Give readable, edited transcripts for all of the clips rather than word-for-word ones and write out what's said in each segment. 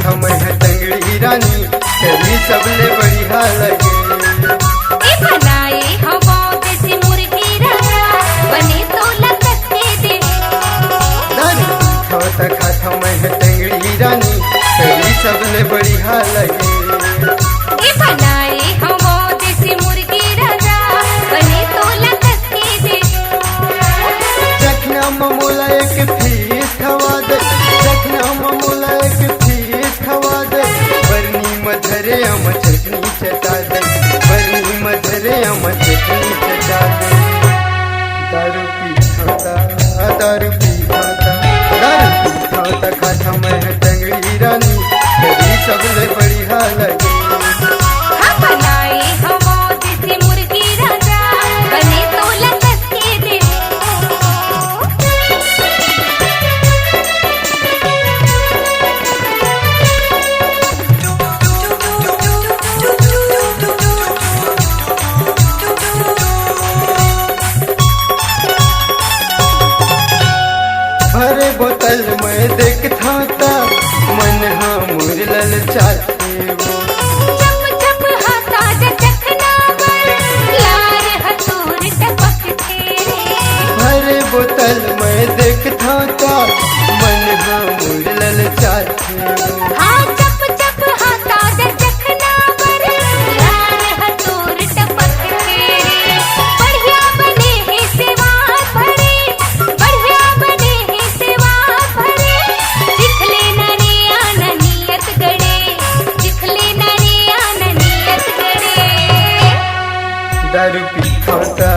खाता मैं है टंगड़ी रानी तेरी सबले बढ़िया लगे। ए बनाए हवा जैसे मुर्गी राजा बने तो लटक के दे। खाता मैं है टंगड़ी रानी तेरी सबले बढ़िया लगे। ए बनाए हवा जैसे मुर्गी राजा बने तो लटक के दे। जखना ममोला एक फीस खवा दे, जखना ममोला एक फीस खवा दे, बरनी मधरे हम चटनी चटा दे, बरनी मधरे हम चटनी चटा दे। दारू पी खाता, दारू पी खाता, दारू पी खाता खाता मैं है टंगड़ी रानी तेरी सबले बढ़िया लगे। हाँ बनाए हवा जैसे मुर्गी राजा बने तो लटक के दे। भरे बोतल में देखता था मन हाँ मुरलल चाहते वो। चप चप हाथा जखना पर लार हथौर टपक तेरे। भरे बोतल में देखता था मन हाँ मुरलल चाहते वो। हाँ चप चप हाथा जखना पर लार हथौर टपक तेरे। बढ़िया बने हैं सेवा भरे, बढ़िया बने हैं सेवा भरे। दिखले नरे आना नियत गड़े, दिखले नरे आना नियत गड़े। दारू पी खाता,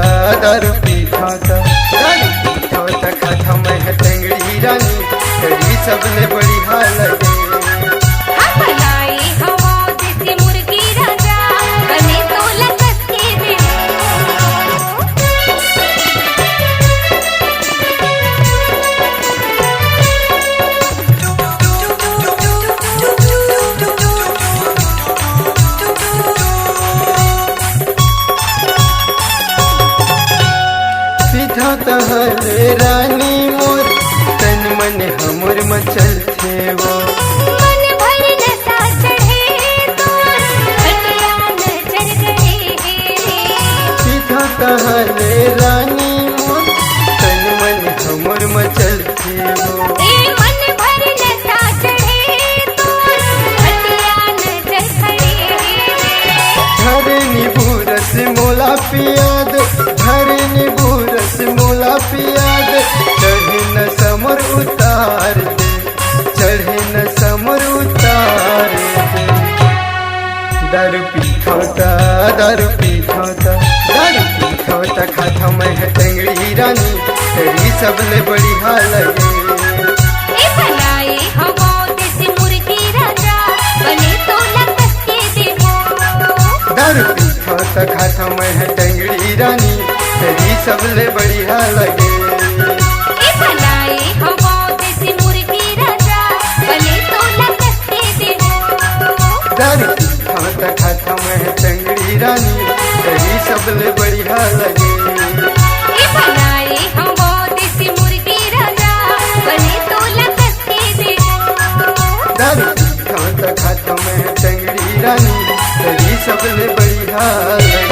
दारू पी खाता, दारू पी खाता खाता मैं है टंगड़ी रानी तेरी सबले बढ़िया लगे। हाँ बनाए हवा जैसे मुर्गी राजा बने तो लटक के दे। सीधा तहले रानी मोर तन मन हमर मचल थे वो। मन भर नशा चढ़े तो हटिया नजर गए। सीधा तहले रानी मोर तन मन हमर मचल थे वो। ए मन भर नशा चढ़े तो हटिया नजर खड़े। धरे नींबू रस मोला पियाद, धरे नींबू रस मोला पियाद, चढ़े न समर उतार दे, चढ़े न समर उतार दे। दारू पी खाता, दारू पी खाता, दारू पी खाता खाता मैं है टंगड़ी रानी तेरी सबले बढ़िया लगे। ए बनाए हवा जैसे मुर्गी राजा बने तो लटक के दे। दारू पी खाता खाता मैं है टंगड़ी रानी तेरी सबले बढ़िया लगे। ए बनाए हवा जैसे मुर्गी राजा बने तो लटक के दे। दारू पी खाता खाता मैं है टंगड़ी रानी तेरी सबले बढ़िया लगे। ए बनाए हवा जैसे मुर्गी राजा बने तो लटक के दे। दारू पी खाता खाता मैं है टंगड़ी रानी तेरी सबले बढ़िया लगे।